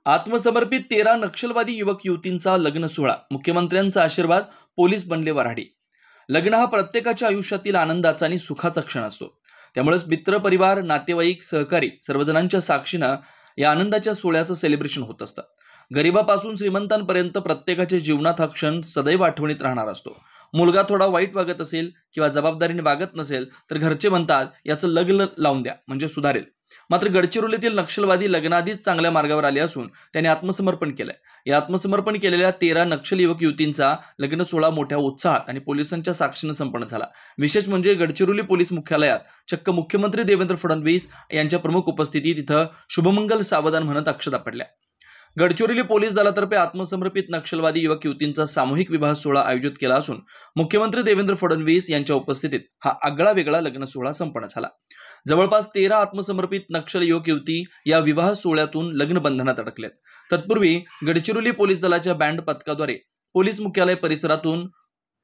आत्मसमर्पित 13 नक्षलवादी युवक युवतींचा लग्न सोहळा, मुख्यमंत्र्यांचा आशीर्वाद, पोलीस बनले वऱ्हाडी। लग्न हा प्रत्येकाच्या आयुष्यातील आनंदाचा आणि सुखाचा क्षण असतो। त्यामुळेच मित्र परिवार, नातेवाईक, सहकारी सर्वजणांच्या साक्षीनं या आनंदाच्या सोहळ्याचं सेलिब्रेशन होत असतं। गरिबापासून श्रीमंतांपर्यंत प्रत्येकाच्या जीवनात हा क्षण सदैव आठवणीत राहणार असतो। मुलगा थोडा वाईट वागत असेल किंवा जबाबदारीने वागत नसेल तर घरचे म्हणतात याचं लग्न लावून द्या म्हणजे सुधारेल। मात्र गडचिरोलीतील नक्षलवादी लग्नाआधीच चांगल्या मार्गावर आले असून त्यांनी आत्मसमर्पण केलंय। या आत्मसमर्पण केलेल्या 13 नक्षल युवक युवतींचा लग्न सोहळा मोठ्या उत्साहात आणि पोलिसांच्या साक्षीने संपन्न झाला। विशेष म्हणजे गडचिरोली पोलीस मुख्यालयात चक्क मुख्यमंत्री देवेंद्र फडणवीस यांच्या प्रमुख उपस्थितीत इथं शुभमंगल सावधान म्हणत अक्षता पडल्या। गडचिरोली पोलीस दलातर्फे आत्मसमर्पित नक्षलवादी युवक युवतींचा सामूहिक विवाह सोहळा आयोजित केला असून मुख्यमंत्री देवेंद्र फडणवीस यांच्या उपस्थितीत हा आगळा वेगळा लग्न सोहळा संपन्न झाला। जवळपास 13 आत्मसमर्पित नक्षल युवक युवती या विवाह सोहळ्यातून लग्न बंधनात अडकलेत। तत्पूर्वी गडचिरोली पोलीस दलाच्या बँड पथकाद्वारे पोलीस मुख्यालय परिसरातून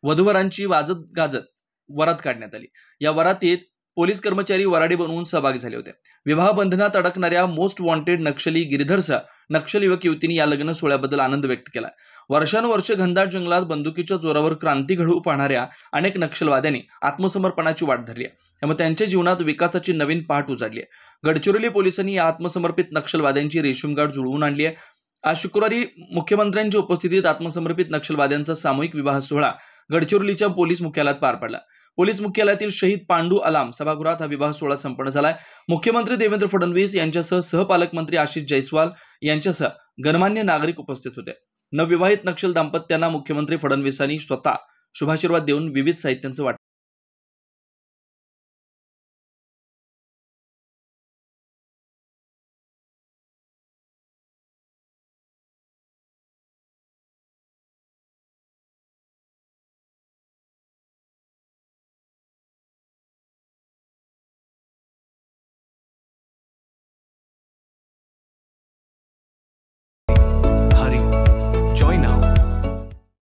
वधूवरांची वाजत गाजत वरात काढण्यात आली। या वरातीत पोलीस कर्मचारी वराडी बनवून सहभागी झाले होते। विवाह बंधनात अडकणाऱ्या मोस्ट वॉन्टेड नक्षली गिरीधरसह नक्षल युवक युवतींनी या लग्न सोहळ्याबद्दल आनंद व्यक्त केला। वर्षानुवर्ष घनदाट जंगलात बंदुकीच्या जोरावर क्रांती घडवू पाहणाऱ्या अनेक नक्षलवाद्यांनी आत्मसमर्पणाची वाट धरली आहे। त्यामुळे त्यांच्या जीवनात विकासाची नवीन पाठ उजाडली आहे। गडचिरोली पोलिसांनी या आत्मसमर्पित नक्षलवाद्यांची रेशीमगाठ जुळवून आणली आहे। आज शुक्रवारी मुख्यमंत्र्यांच्या उपस्थितीत आत्मसमर्पित नक्षलवाद्यांचा सामूहिक विवाह सोहळा गडचिरोलीच्या पोलीस मुख्यालयात पार पडला। पोलीस मुख्यालयातील शहीद पांडू अलाम सभागृहात हा विवाह सोहळा संपन्न झालाय। मुख्यमंत्री देवेंद्र फडणवीस यांच्यासह सहपालकमंत्री आशिष जयस्वाल यांच्यासह गणमान्य नागरिक उपस्थित होते। नवविवाहित नक्षल दाम्पत्यांना मुख्यमंत्री फडणवीसांनी स्वतः शुभाशीर्वाद देऊन विविध साहित्यांचं वाटप